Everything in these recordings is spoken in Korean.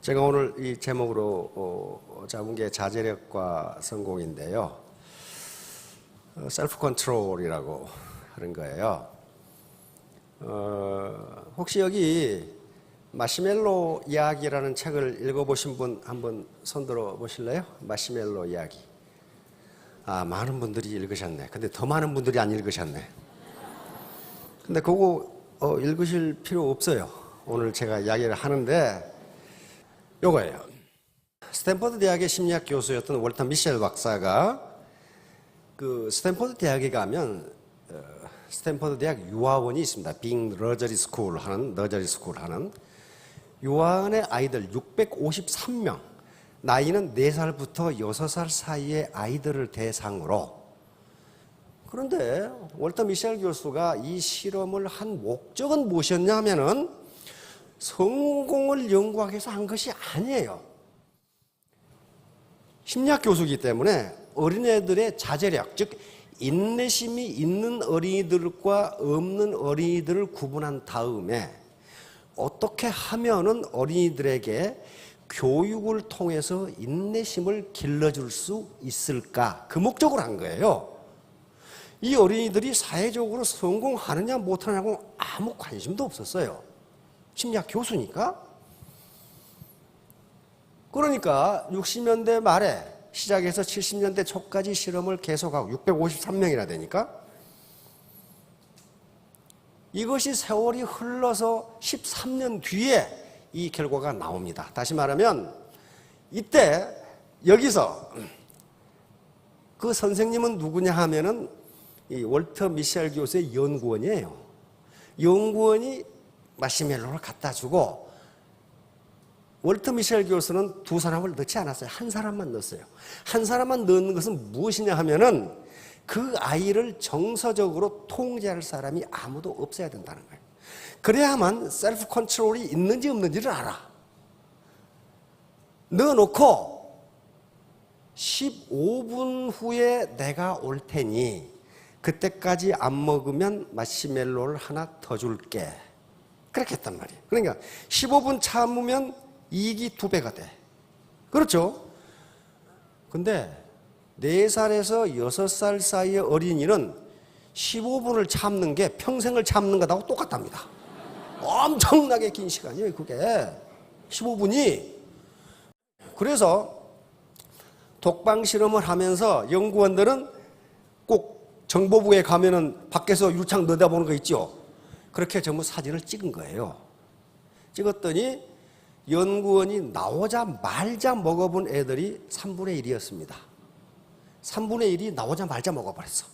제가 오늘 이 제목으로 잡은 게 자제력과 성공인데요. 셀프 컨트롤이라고 하는 거예요. 혹시 여기 마시멜로 이야기라는 책을 읽어보신 분 한번 손들어 보실래요? 마시멜로 이야기. 많은 분들이 읽으셨네. 근데 더 많은 분들이 안 읽으셨네. 근데 그거 읽으실 필요 없어요. 오늘 제가 이야기를 하는데 요거예요. 스탠퍼드 대학의 심리학 교수였던 월터 미셸 박사가 그 스탠퍼드 대학에 가면 스탠퍼드 대학 유아원이 있습니다. 빙 너저리 스쿨 하는 유아원의 아이들 653명, 나이는 4살부터 6살 사이의 아이들을 대상으로. 그런데 월터 미셸 교수가 이 실험을 한 목적은 무엇이었냐 하면은 성공을 연구하기 위해서 한 것이 아니에요. 심리학 교수이기 때문에 어린애들의 자제력, 즉 인내심이 있는 어린이들과 없는 어린이들을 구분한 다음에 어떻게 하면은 어린이들에게 교육을 통해서 인내심을 길러줄 수 있을까? 그 목적으로 한 거예요. 이 어린이들이 사회적으로 성공하느냐 못하느냐고 아무 관심도 없었어요. 심리학 교수니까. 그러니까 60년대 말에 시작해서 70년대 초까지 실험을 계속하고 653명이나 되니까 이것이 세월이 흘러서 13년 뒤에 이 결과가 나옵니다. 다시 말하면 이때 여기서 그 선생님은 누구냐 하면은 이 월터 미셸 교수의 연구원이에요. 연구원이 마시멜로를 갖다 주고 월터 미셸 교수는 2사람을 넣지 않았어요. 한 사람만 넣었어요. 한 사람만 넣는 것은 무엇이냐 하면은 그 아이를 정서적으로 통제할 사람이 아무도 없어야 된다는 거예요. 그래야만 셀프 컨트롤이 있는지 없는지를 알아. 넣어놓고 15분 후에 내가 올 테니 그때까지 안 먹으면 마시멜로를 하나 더 줄게. 그렇게 했단 말이에요. 그러니까 15분 참으면 이익이 2배가 돼. 그렇죠? 근데 4살에서 6살 사이의 어린이는 15분을 참는 게 평생을 참는 것하고 똑같답니다. 엄청나게 긴 시간이에요, 그게. 15분이. 그래서 독방 실험을 하면서 연구원들은 꼭 정보부에 가면은 밖에서 유리창 내다보는 거 있죠? 그렇게 전부 사진을 찍은 거예요. 찍었더니 연구원이 나오자마자 먹어본 애들이 3분의 1이었습니다. 3분의 1이 나오자마자 먹어버렸어.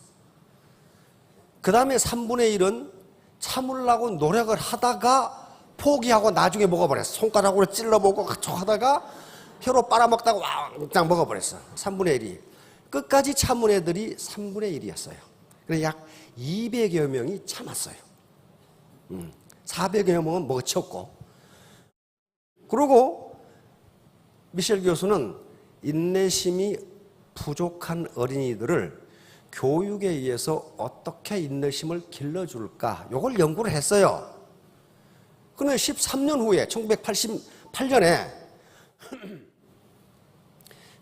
그 다음에 3분의 1은 참으려고 노력을 하다가 포기하고 나중에 먹어버렸어. 손가락으로 찔러보고 하다가 혀로 빨아먹다가 왕 먹어버렸어. 3분의 1이. 끝까지 참은 애들이 3분의 1이었어요. 그래서 약 200여 명이 참았어요. 400여 명은 먹어치웠고. 그리고 미셸 교수는 인내심이 부족한 어린이들을 교육에 의해서 어떻게 인내심을 길러줄까, 이걸 연구를 했어요. 그런데 13년 후에 1988년에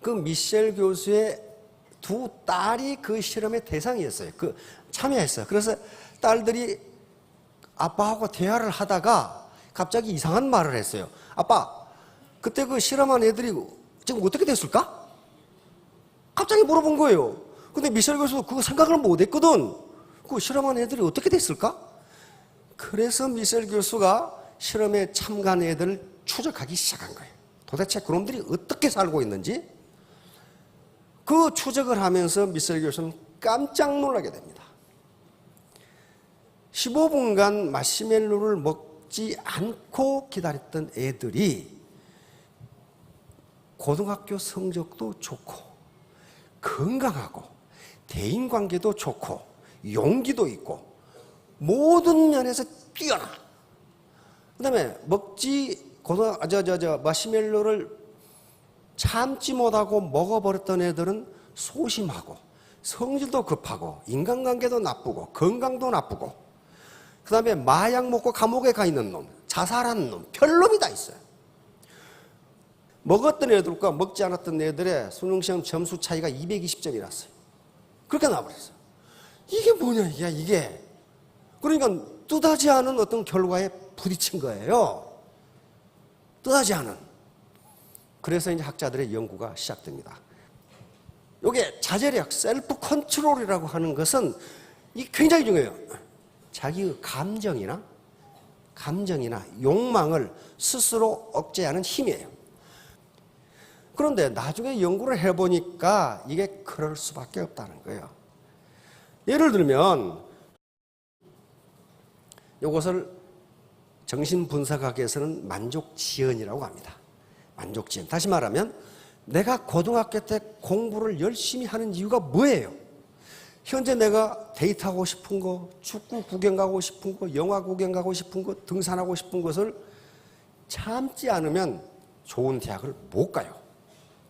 그 미셸 교수의 2 딸이 그 실험의 대상이었어요. 참여했어요. 그래서 딸들이 아빠하고 대화를 하다가 갑자기 이상한 말을 했어요. 아빠, 그때 그 실험한 애들이 지금 어떻게 됐을까? 갑자기 물어본 거예요. 근데 미셸 교수도 그거 생각을 못 했거든. 그 실험한 애들이 어떻게 됐을까? 그래서 미셸 교수가 실험에 참가한 애들을 추적하기 시작한 거예요. 도대체 그놈들이 어떻게 살고 있는지. 그 추적을 하면서 미셸 교수는 깜짝 놀라게 됩니다. 15분간 마시멜로를 먹지 않고 기다렸던 애들이 고등학교 성적도 좋고 건강하고 대인관계도 좋고 용기도 있고 모든 면에서 뛰어나. 그 다음에 마시멜로를 참지 못하고 먹어버렸던 애들은 소심하고 성질도 급하고 인간관계도 나쁘고 건강도 나쁘고 그 다음에 마약 먹고 감옥에 가 있는 놈, 자살하는 놈, 별놈이 다 있어요. 먹었던 애들과 먹지 않았던 애들의 수능시험 점수 차이가 220점이 났어요. 그렇게 나와버렸어요. 이게 뭐냐, 이게. 그러니까 뜻하지 않은 어떤 결과에 부딪힌 거예요. 뜻하지 않은. 그래서 이제 학자들의 연구가 시작됩니다. 이게 자제력, 셀프 컨트롤이라고 하는 것은 이 굉장히 중요해요. 자기의 감정이나 욕망을 스스로 억제하는 힘이에요. 그런데 나중에 연구를 해보니까 이게 그럴 수밖에 없다는 거예요. 예를 들면 이것을 정신분석학에서는 만족지연이라고 합니다. 만족지연. 다시 말하면 내가 고등학교 때 공부를 열심히 하는 이유가 뭐예요? 현재 내가 데이트하고 싶은 거, 축구 구경 가고 싶은 거, 영화 구경 가고 싶은 거, 등산하고 싶은 것을 참지 않으면 좋은 대학을 못 가요.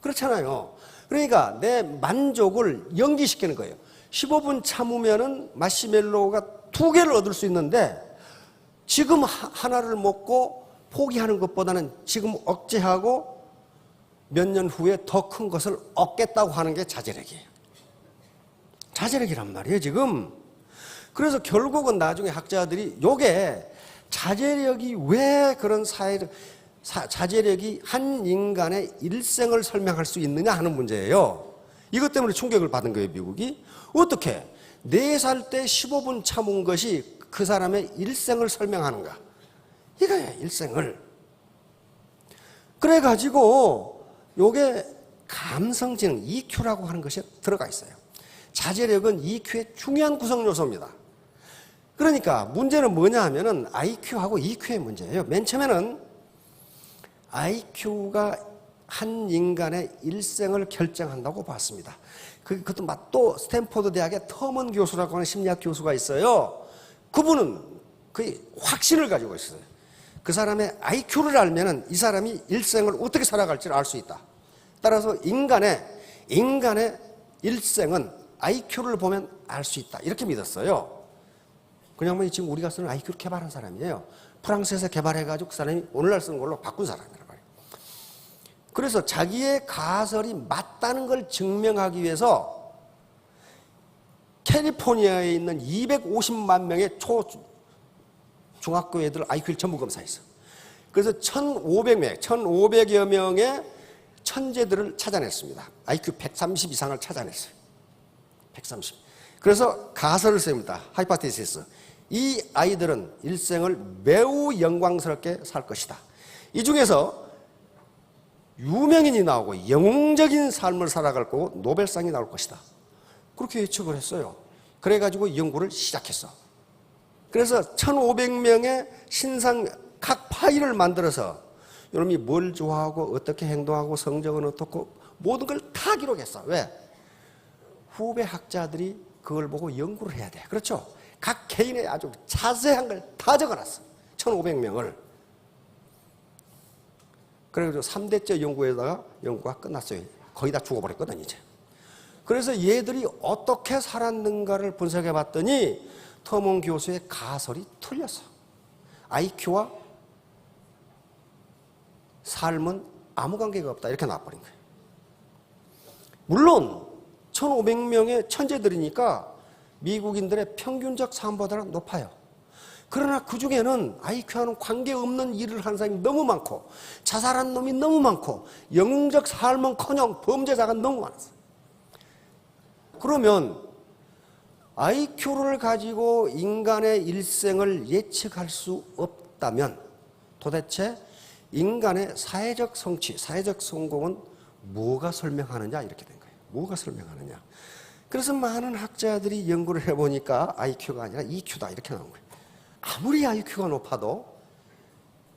그렇잖아요. 그러니까 내 만족을 연기시키는 거예요. 15분 참으면은 마시멜로우가 2개를 얻을 수 있는데 지금 하나를 먹고 포기하는 것보다는 지금 억제하고 몇 년 후에 더 큰 것을 얻겠다고 하는 게 자제력이에요. 자제력이란 말이에요, 지금. 그래서 결국은 나중에 학자들이 요게 자제력이 왜 그런 자제력이 한 인간의 일생을 설명할 수 있느냐 하는 문제예요. 이것 때문에 충격을 받은 거예요, 미국이. 어떻게 4살 때 15분 참은 것이 그 사람의 일생을 설명하는가? 이거야, 일생을. 그래가지고 요게 감성지능, EQ라고 하는 것이 들어가 있어요. 자제력은 EQ의 중요한 구성 요소입니다. 그러니까 문제는 뭐냐 하면은 IQ하고 EQ의 문제예요. 맨 처음에는 IQ가 한 인간의 일생을 결정한다고 봤습니다. 그것도 또 스탠포드 대학의 터먼 교수라고 하는 심리학 교수가 있어요. 그분은 거의 확신을 가지고 있어요. 그 사람의 IQ를 알면은 이 사람이 일생을 어떻게 살아갈지를 알 수 있다. 따라서 인간의 일생은 IQ를 보면 알 수 있다. 이렇게 믿었어요. 그냥 지금 우리가 쓰는 IQ를 개발한 사람이에요. 프랑스에서 개발해가지고 그 사람이 오늘날 쓰는 걸로 바꾼 사람이란 말이에요. 그래서 자기의 가설이 맞다는 걸 증명하기 위해서 캘리포니아에 있는 250만 명의 중학교 애들 IQ를 전부 검사했어. 그래서 1,500여 명의 천재들을 찾아냈습니다. IQ 130 이상을 찾아냈어요. 130. 그래서 가설을 씁니다. 하이파테시스. 이 아이들은 일생을 매우 영광스럽게 살 것이다. 이 중에서 유명인이 나오고 영웅적인 삶을 살아갈 거고 노벨상이 나올 것이다. 그렇게 예측을 했어요. 그래가지고 연구를 시작했어. 그래서 1,500명의 각 파일을 만들어서 여러분이 뭘 좋아하고 어떻게 행동하고 성적은 어떻고 모든 걸 다 기록했어. 왜? 후배 학자들이 그걸 보고 연구를 해야 돼. 그렇죠? 각 개인의 아주 자세한 걸 다 적어놨어. 1,500명을. 그래서 3대째 연구가 끝났어요. 거의 다 죽어버렸거든, 이제. 그래서 얘들이 어떻게 살았는가를 분석해 봤더니 터먼 교수의 가설이 틀렸어. IQ와 삶은 아무 관계가 없다. 이렇게 나와버린 거예요. 물론 1,500명의 천재들이니까 미국인들의 평균적 삶보다는 높아요. 그러나 그 중에는 IQ와는 관계없는 일을 하는 사람이 너무 많고 자살한 놈이 너무 많고 영웅적 삶은커녕 범죄자가 너무 많았어요. 그러면 IQ를 가지고 인간의 일생을 예측할 수 없다면 도대체 인간의 사회적 성취, 사회적 성공은 뭐가 설명하느냐 이렇게 된 거예요. 뭐가 설명하느냐. 그래서 많은 학자들이 연구를 해보니까 IQ가 아니라 EQ다 이렇게 나온 거예요. 아무리 IQ가 높아도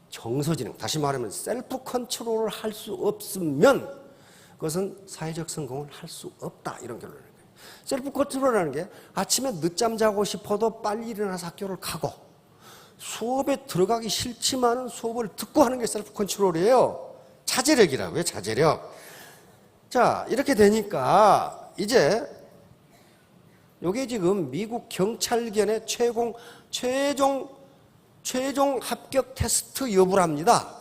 정서지능, 다시 말하면 셀프 컨트롤을 할 수 없으면 그것은 사회적 성공을 할 수 없다 이런 결론을 내요. 셀프 컨트롤이라는 게 아침에 늦잠 자고 싶어도 빨리 일어나서 학교를 가고 수업에 들어가기 싫지만은 수업을 듣고 하는 게 셀프 컨트롤이에요. 자제력이라고요, 자제력. 자, 이렇게 되니까 이제 요게 지금 미국 경찰견의 최종 합격 테스트 여부랍니다.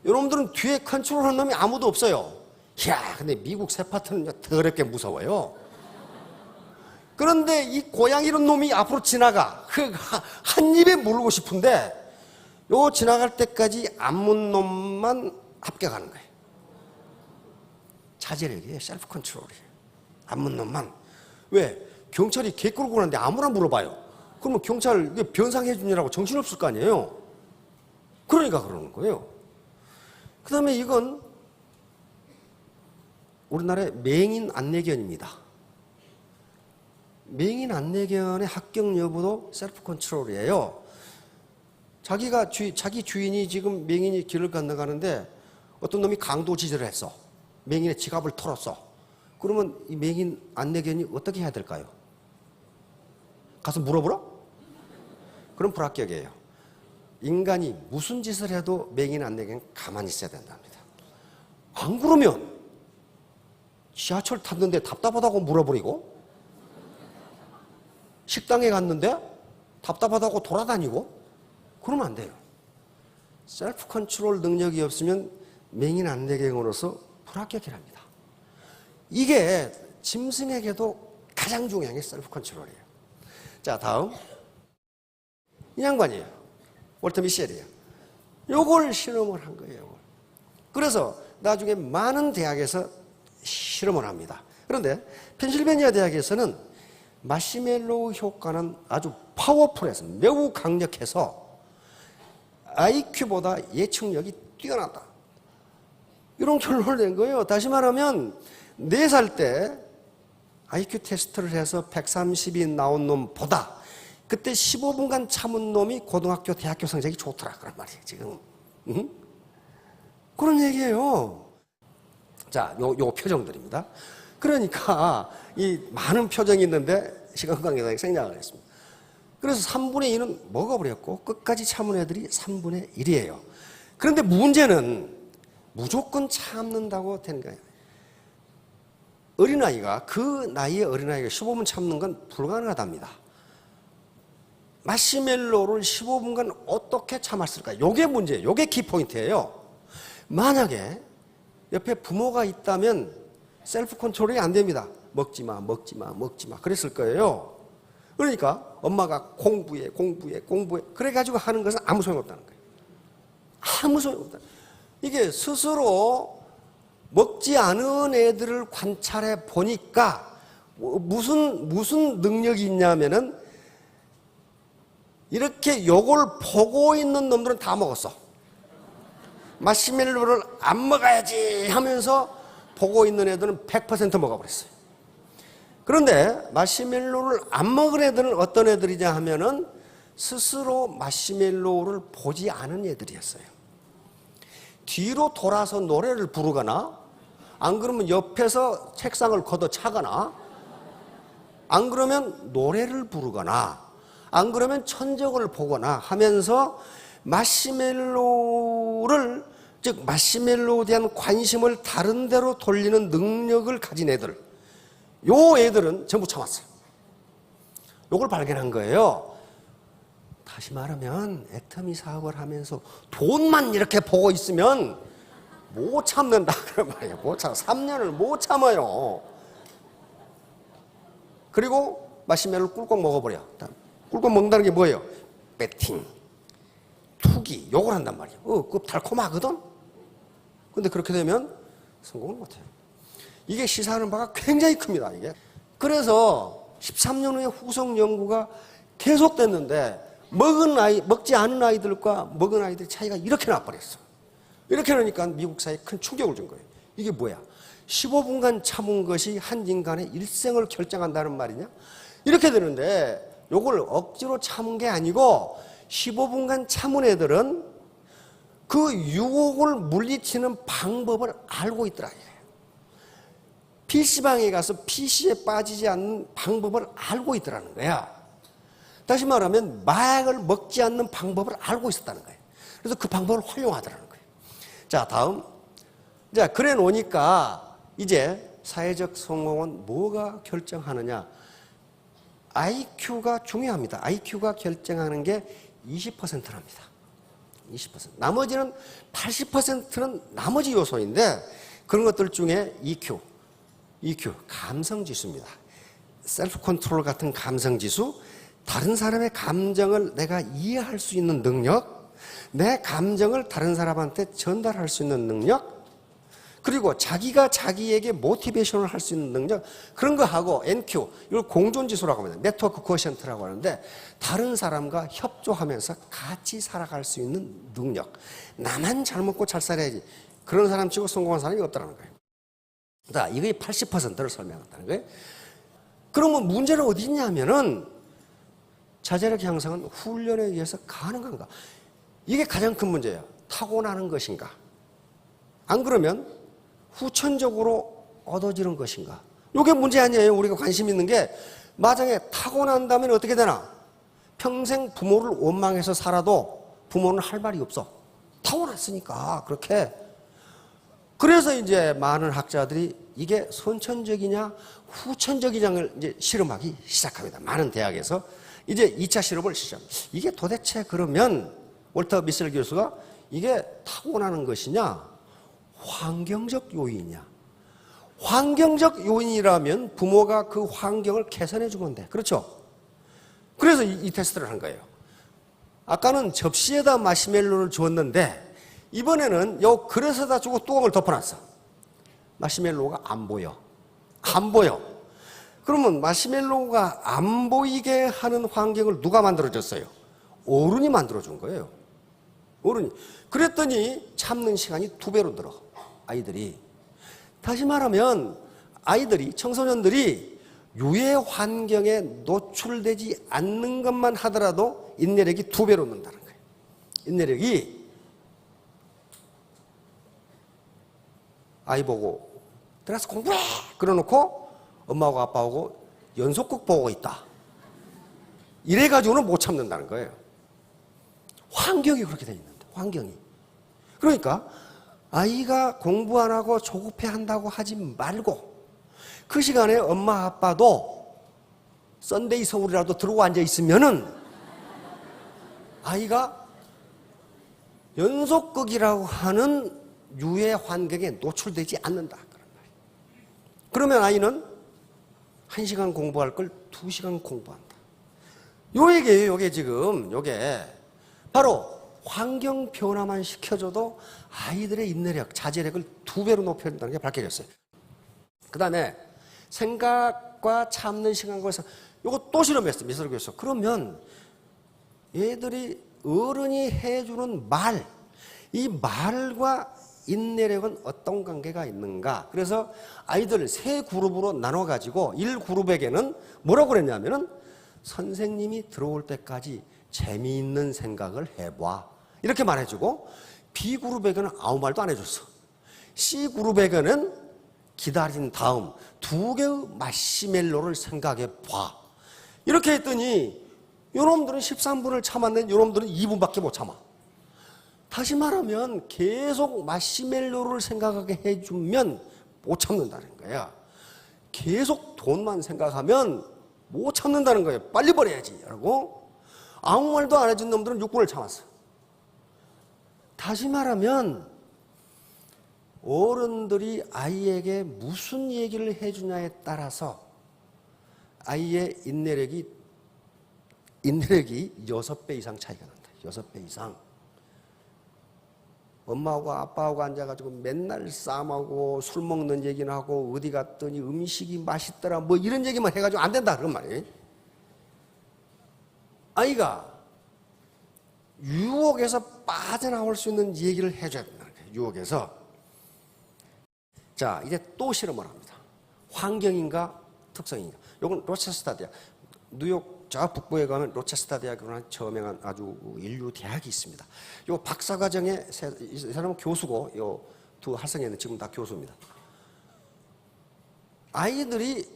여러분들은 뒤에 컨트롤하는 놈이 아무도 없어요. 이야, 근데 미국 세파트는 더럽게 무서워요. 그런데 이 고양이런 놈이 앞으로 지나가. 한 입에 물고 싶은데 요 지나갈 때까지 안 문 놈만 합격하는 거예요. 자제력이에요. 셀프 컨트롤이에요. 안 문 놈만. 왜? 경찰이 개 끌고 가는데 아무나 물어봐요. 그러면 경찰 변상해 주느라고 정신없을 거 아니에요. 그러니까 그러는 거예요. 그 다음에 이건 우리나라의 맹인 안내견입니다. 맹인 안내견의 합격 여부도 셀프 컨트롤이에요. 자기 주인이 지금 맹인이 길을 건너가는데 어떤 놈이 강도질을 했어. 맹인의 지갑을 털었어. 그러면 이 맹인 안내견이 어떻게 해야 될까요? 가서 물어보라? 그럼 불합격이에요. 인간이 무슨 짓을 해도 맹인 안내견은 가만히 있어야 된답니다. 안 그러면 지하철 탔는데 답답하다고 물어버리고, 식당에 갔는데 답답하다고 돌아다니고, 그러면 안 돼요. 셀프 컨트롤 능력이 없으면 맹인 안내견으로서 불합격이랍니다. 이게 짐승에게도 가장 중요한 게 셀프 컨트롤이에요. 자, 다음. 이 양반이에요. 월터 미셸이에요. 요걸 실험을 한 거예요. 그래서 나중에 많은 대학에서 실험을 합니다. 그런데 펜실베니아 대학에서는 마시멜로우 효과는 아주 파워풀해서 매우 강력해서 IQ보다 예측력이 뛰어나다. 이런 결론을 낸 거예요. 다시 말하면 4살 때 IQ 테스트를 해서 130이 나온 놈보다 그때 15분간 참은 놈이 고등학교, 대학교 성적이 좋더라. 그런 말이에요, 지금. 응? 그런 얘기예요. 자, 요 표정들입니다. 그러니까 이 많은 표정이 있는데 시간 관계상 생략을 했습니다. 그래서 3분의 2는 먹어버렸고 끝까지 참은 애들이 3분의 1이에요. 그런데 문제는 무조건 참는다고 되는 거예요. 어린아이가, 그 나이의 어린아이가 15분 참는 건 불가능하답니다. 마시멜로를 15분간 어떻게 참았을까? 요게 문제예요. 요게 키포인트예요. 만약에 옆에 부모가 있다면 셀프 컨트롤이 안 됩니다. 먹지 마, 먹지 마, 먹지 마. 그랬을 거예요. 그러니까 엄마가 공부해. 그래가지고 하는 것은 아무 소용없다는 거예요. 아무 소용없다. 이게 스스로 먹지 않은 애들을 관찰해 보니까 무슨 능력이 있냐면은 이렇게 요걸 보고 있는 놈들은 다 먹었어. 마시멜로를 안 먹어야지 하면서 보고 있는 애들은 100% 먹어버렸어요. 그런데 마시멜로를 안 먹은 애들은 어떤 애들이냐 하면은 스스로 마시멜로를 보지 않은 애들이었어요. 뒤로 돌아서 노래를 부르거나, 안 그러면 옆에서 책상을 걷어차거나, 안 그러면 노래를 부르거나, 안 그러면 천적을 보거나 하면서 마시멜로를, 즉 마시멜로에 대한 관심을 다른 데로 돌리는 능력을 가진 애들, 요 애들은 전부 참았어요. 요걸 발견한 거예요. 다시 말하면 애터미 사업을 하면서 돈만 이렇게 보고 있으면 못 참는다 그런 말이에요. 못 참, 3년을 못 참아요. 그리고 마시멜로 꿀꺽 먹어버려. 꿀꺽 먹는다는 게 뭐예요? 배팅, 투기, 요걸 한단 말이에요. 그거 달콤하거든? 근데 그렇게 되면 성공을 못해요. 이게 시사하는 바가 굉장히 큽니다, 이게. 그래서 13년 후에 후속 연구가 계속됐는데 먹지 않은 아이들과 먹은 아이들의 차이가 이렇게 나버렸어. 이렇게 나니까 미국 사회에 큰 충격을 준 거예요. 이게 뭐야? 15분간 참은 것이 한 인간의 일생을 결정한다는 말이냐? 이렇게 되는데 요걸 억지로 참은 게 아니고 15분간 참은 애들은 그 유혹을 물리치는 방법을 알고 있더라. PC방에 가서 PC에 빠지지 않는 방법을 알고 있더라는 거야. 다시 말하면 마약을 먹지 않는 방법을 알고 있었다는 거예요. 그래서 그 방법을 활용하더라는 거예요. 자, 다음. 자, 그래 놓으니까 이제 사회적 성공은 뭐가 결정하느냐? IQ가 중요합니다. IQ가 결정하는 게 20%랍니다. 20%. 나머지는 80%는 나머지 요소인데 그런 것들 중에 EQ, 감성지수입니다. 셀프 컨트롤 같은 감성지수, 다른 사람의 감정을 내가 이해할 수 있는 능력, 내 감정을 다른 사람한테 전달할 수 있는 능력, 그리고 자기가 자기에게 모티베이션을 할 수 있는 능력, 그런 거 하고 NQ, 이걸 공존지수라고 합니다. 네트워크 코어션트라고 하는데 다른 사람과 협조하면서 같이 살아갈 수 있는 능력. 나만 잘 먹고 잘 살아야지. 그런 사람 치고 성공한 사람이 없다는 거예요. 자, 이게 80%를 설명한다는 거예요. 그러면 문제는 어디 있냐면은 자제력 향상은 훈련에 의해서 가능한가? 이게 가장 큰 문제예요. 타고나는 것인가? 안 그러면 후천적으로 얻어지는 것인가? 이게 문제 아니에요. 우리가 관심 있는 게 만약에 타고난다면 어떻게 되나? 평생 부모를 원망해서 살아도 부모는 할 말이 없어. 타고났으니까 그렇게. 그래서 이제 많은 학자들이 이게 선천적이냐 후천적이냐를 이제 실험하기 시작합니다. 많은 대학에서 이제 2차 실험을 시작합니다. 이게 도대체 그러면 월터 미셀 교수가 이게 타고나는 것이냐 환경적 요인이냐. 환경적 요인이라면 부모가 그 환경을 개선해 주면 돼. 그렇죠? 그래서 이 테스트를 한 거예요. 아까는 접시에다 마시멜로를 주었는데 이번에는 요 그릇에다 주고 뚜껑을 덮어놨어. 마시멜로가 안 보여. 안 보여. 그러면 마시멜로가 안 보이게 하는 환경을 누가 만들어줬어요? 어른이 만들어준 거예요. 어른이. 그랬더니 참는 시간이 2배로 늘어. 아이들이. 다시 말하면 아이들이, 청소년들이 유해 환경에 노출되지 않는 것만 하더라도 인내력이 2배로 는다는 거예요. 인내력이 아이 보고 들어가서 공부해! 그러놓고 엄마하고 아빠하고 연속극 보고 있다. 이래가지고는 못 참는다는 거예요. 환경이 그렇게 돼 있는데, 환경이. 그러니까 아이가 공부 안 하고 조급해 한다고 하지 말고 그 시간에 엄마 아빠도 썬데이 서울이라도 들고 앉아 있으면은 아이가 연속극이라고 하는 유해 환경에 노출되지 않는다. 그런 말이에요. 그러면 아이는 1시간 공부할 걸 2시간 공부한다. 요 얘기예요. 요게 지금 요게 바로 환경 변화만 시켜줘도 아이들의 인내력, 자제력을 2배로 높여준다는 게 밝혀졌어요. 그 다음에 생각과 참는 시간과 해서 요거 또 실험했어요. 미술 교수. 그러면 얘들이 어른이 해주는 말, 이 말과 인내력은 어떤 관계가 있는가? 그래서 아이들을 3그룹으로 나눠가지고 1그룹에게는 뭐라고 그랬냐면은 선생님이 들어올 때까지 재미있는 생각을 해봐. 이렇게 말해주고 B그룹에게는 아무 말도 안 해줬어. C그룹에게는 기다린 다음 2개의 마시멜로를 생각해봐. 이렇게 했더니 요놈들은 13분을 참았는데 요놈들은 2분밖에 못 참아. 다시 말하면 계속 마시멜로를 생각하게 해주면 못 참는다는 거야. 계속 돈만 생각하면 못 참는다는 거예요. 빨리 버려야지 라고. 아무 말도 안 해준 놈들은 6분을 참았어. 다시 말하면 어른들이 아이에게 무슨 얘기를 해주냐에 따라서 아이의 인내력이 6배 이상 차이가 난다. 6배 이상. 엄마하고 아빠하고 앉아가지고 맨날 싸움하고 술 먹는 얘기나 하고 어디 갔더니 음식이 맛있더라 뭐 이런 얘기만 해가지고 안 된다 그런 말이에요. 아이가 유혹에서 빠져나올 수 있는 얘기를 해줘야 된다는 거예요. 유혹에서. 자, 이제 또 실험을 합니다. 환경인가 특성인가. 이건 로체스터 대학. 뉴욕 저 북부에 가면 로체스터 대학이라는 저명한 아주 인류 대학이 있습니다. 요 박사과정에 이 사람은 교수고 요 두 학생회는 지금 다 교수입니다. 아이들이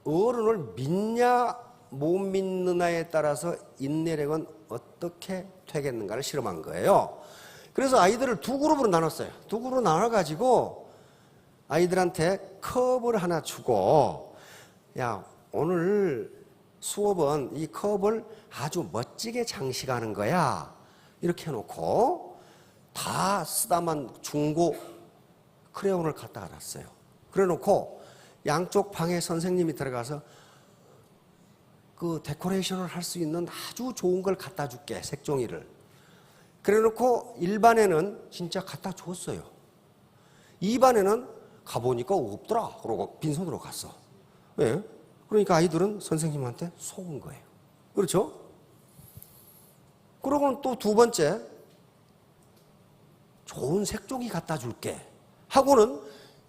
어른을 믿냐 못 믿느냐에 따라서 인내력은 어떻게 되겠는가를 실험한 거예요. 그래서 아이들을 2그룹으로 나눴어요. 2그룹으로 나눠가지고 아이들한테 컵을 하나 주고 야 오늘 수업은 이 컵을 아주 멋지게 장식하는 거야. 이렇게 해놓고 다 쓰다만 중고 크레용을 갖다가 놨어요. 그래 놓고 양쪽 방에 선생님이 들어가서 그 데코레이션을 할 수 있는 아주 좋은 걸 갖다 줄게, 색종이를. 그래 놓고 1반에는 진짜 갖다 줬어요. 2반에는 가보니까 없더라. 그러고 빈손으로 갔어. 왜? 그러니까 아이들은 선생님한테 속은 거예요. 그렇죠? 그러고는 또 두 번째, 좋은 색종이 갖다 줄게 하고는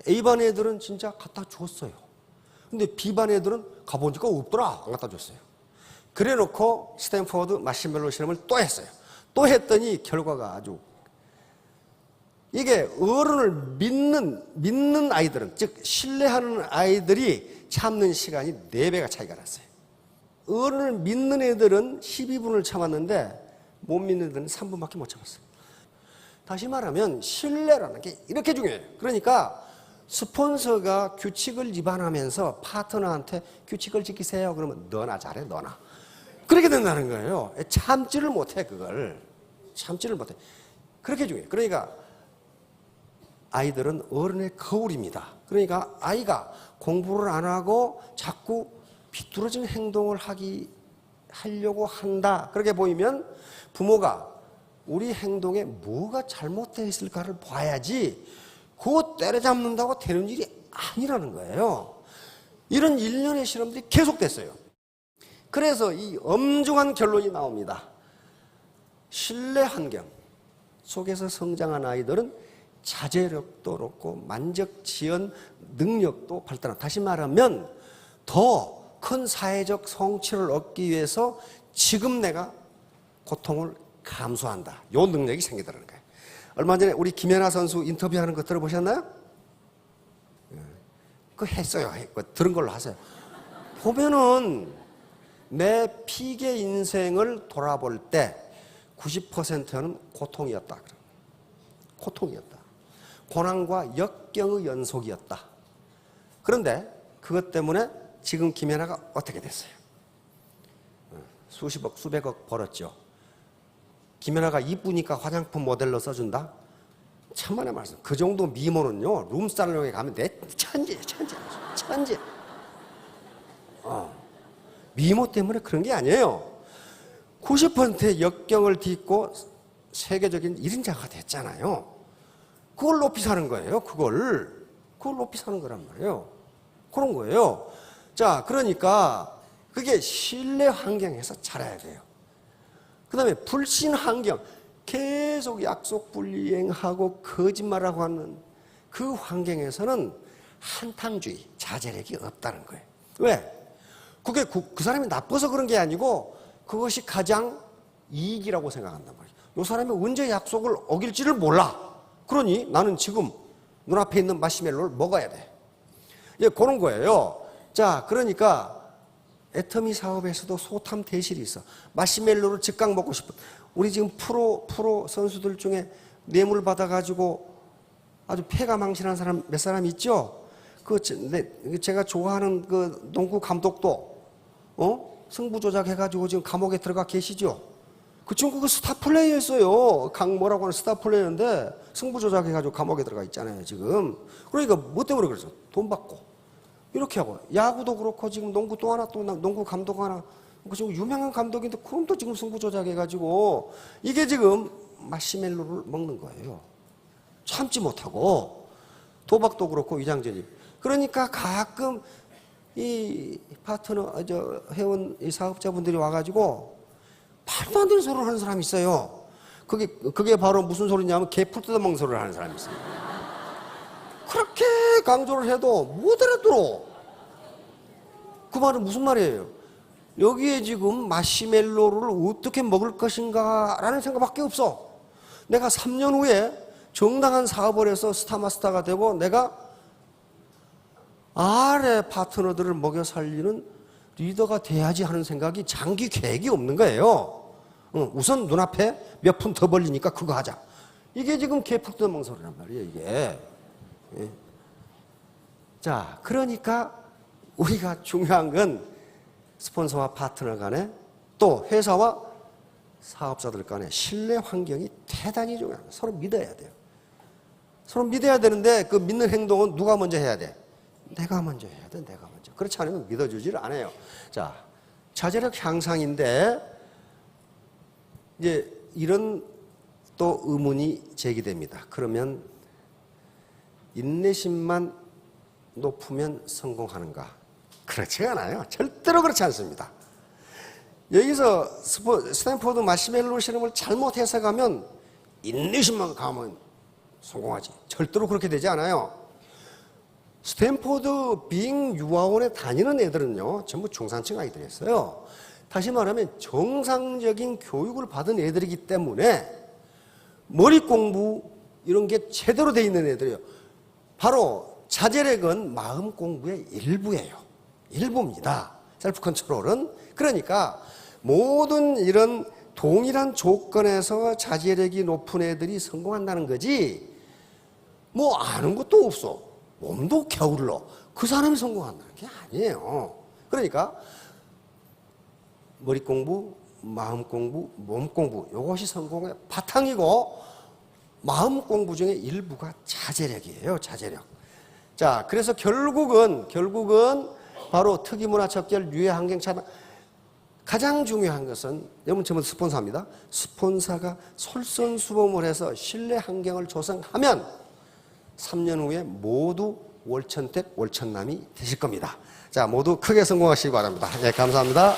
A반 애들은 진짜 갖다 줬어요. 근데 B반 애들은 가보니까 없더라. 안 갖다 줬어요. 그래 놓고 스탠포드 마시멜로 실험을 또 했어요. 또 했더니 결과가 아주, 이게 어른을 믿는 아이들은, 즉 신뢰하는 아이들이 참는 시간이 4배가 차이가 났어요. 어른을 믿는 애들은 12분을 참았는데 못 믿는 애들은 3분밖에 못 참았어요. 다시 말하면 신뢰라는 게 이렇게 중요해요. 그러니까 스폰서가 규칙을 위반하면서 파트너한테 규칙을 지키세요. 그러면 너나 잘해, 너나. 그렇게 된다는 거예요. 참지를 못해, 그걸. 참지를 못해. 그렇게 중요해요. 그러니까 아이들은 어른의 거울입니다. 그러니까 아이가 공부를 안 하고 자꾸 비뚤어진 행동을 하려고 한다. 그렇게 보이면 부모가 우리 행동에 뭐가 잘못되어 있을까를 봐야지 그거 때려잡는다고 되는 일이 아니라는 거예요. 이런 일련의 실험들이 계속됐어요. 그래서 이 엄중한 결론이 나옵니다. 신뢰 환경 속에서 성장한 아이들은 자제력도 높고 만적 지연 능력도 발달한다. 다시 말하면 더 큰 사회적 성취를 얻기 위해서 지금 내가 고통을 감수한다. 요 능력이 생기더라는 거예요. 얼마 전에 우리 김연아 선수 인터뷰하는 거 들어보셨나요? 그거 했어요. 들은 걸로 하세요. 보면은 내 피계 인생을 돌아볼 때 90%는 고통이었다. 고통이었다. 고난과 역경의 연속이었다. 그런데 그것 때문에 지금 김연아가 어떻게 됐어요? 수십억, 수백억 벌었죠. 김연아가 이쁘니까 화장품 모델로 써준다? 천만의 말씀. 그 정도 미모는요, 룸살롱에 가면 내 천지예요, 천지. 미모 때문에 그런 게 아니에요. 90%의 역경을 딛고 세계적인 1인자가 됐잖아요. 그걸 높이 사는 거예요, 그걸 높이 사는 거란 말이에요. 그런 거예요. 자, 그러니까 그게 신뢰 환경에서 자라야 돼요. 그 다음에 불신 환경, 계속 약속 불이행하고 거짓말하고 하는 그 환경에서는 한탕주의, 자제력이 없다는 거예요. 왜? 그게 그 사람이 나빠서 그런 게 아니고 그것이 가장 이익이라고 생각한단 말이에요. 이 사람이 언제 약속을 어길지를 몰라. 그러니 나는 지금 눈앞에 있는 마시멜로를 먹어야 돼. 예, 그런 거예요. 자, 그러니까 애터미 사업에서도 소탐 대실이 있어. 마시멜로를 즉각 먹고 싶어. 우리 지금 프로 선수들 중에 뇌물 받아가지고 아주 폐가 망신한 사람 몇 사람 있죠? 제가 좋아하는 그 농구 감독도, 승부 조작해가지고 지금 감옥에 들어가 계시죠? 그 친구 그 스타 플레이였어요. 강모라고 하는 스타 플레이였는데 승부 조작해가지고 감옥에 들어가 있잖아요, 지금. 그러니까 뭐 때문에 그랬어? 돈 받고. 이렇게 하고. 야구도 그렇고 지금 농구 또 하나, 또 농구 감독 하나. 그 지금 유명한 감독인데 그럼 또 지금 승부 조작해가지고 이게 지금 마시멜로를 먹는 거예요. 참지 못하고. 도박도 그렇고 위장전입. 그러니까 가끔 이 파트너, 회원 이 사업자분들이 와가지고 말도 안 되는 소리를 하는 사람이 있어요. 그게 바로 무슨 소리냐면 개풀 뜯어먹는 소리를 하는 사람이 있어요. 그렇게 강조를 해도 못 알아들어. 그 말은 무슨 말이에요? 여기에 지금 마시멜로를 어떻게 먹을 것인가라는 생각밖에 없어. 내가 3년 후에 정당한 사업을 해서 스타마스터가 되고 내가 아래 파트너들을 먹여 살리는 리더가 돼야지 하는 생각이 장기 계획이 없는 거예요. 우선 눈앞에 몇 푼 더 벌리니까 그거 하자. 이게 지금 개풀 뜯어먹는 소리란 말이에요, 이게. 예. 자, 그러니까 우리가 중요한 건 스폰서와 파트너 간에 또 회사와 사업자들 간에 신뢰 환경이 대단히 중요합니다. 서로 믿어야 돼요. 서로 믿어야 되는데 그 믿는 행동은 누가 먼저 해야 돼? 내가 먼저 해야 돼. 내가 먼저. 그렇지 않으면 믿어주지를 않아요. 자, 자제력 향상인데 이제 이런 또 의문이 제기됩니다. 그러면 인내심만 높으면 성공하는가? 그렇지 않아요. 절대로 그렇지 않습니다. 여기서 스탠포드 마시멜로 실험을 잘못 해석하면 인내심만 가면 성공하지. 절대로 그렇게 되지 않아요. 스탠포드 빙 유아원에 다니는 애들은요, 전부 중산층 아이들이었어요. 다시 말하면 정상적인 교육을 받은 애들이기 때문에 머리 공부 이런 게 제대로 돼 있는 애들이에요. 바로 자제력은 마음 공부의 일부예요. 일부입니다. 셀프 컨트롤은. 그러니까 모든 이런 동일한 조건에서 자제력이 높은 애들이 성공한다는 거지, 뭐 아는 것도 없어, 몸도 게을러, 그 사람이 성공한다는 게 아니에요. 그러니까 머리 공부, 마음 공부, 몸 공부, 이것이 성공의 바탕이고, 마음 공부 중에 일부가 자제력이에요. 자제력. 자, 그래서 결국은 바로 특이문화척결 유해 환경 차단, 가장 중요한 것은, 여러분 전부 스폰서입니다. 스폰서가 솔선수범을 해서 신뢰 환경을 조성하면 3년 후에 모두 월천택, 월천남이 되실 겁니다. 자, 모두 크게 성공하시기 바랍니다. 네, 감사합니다.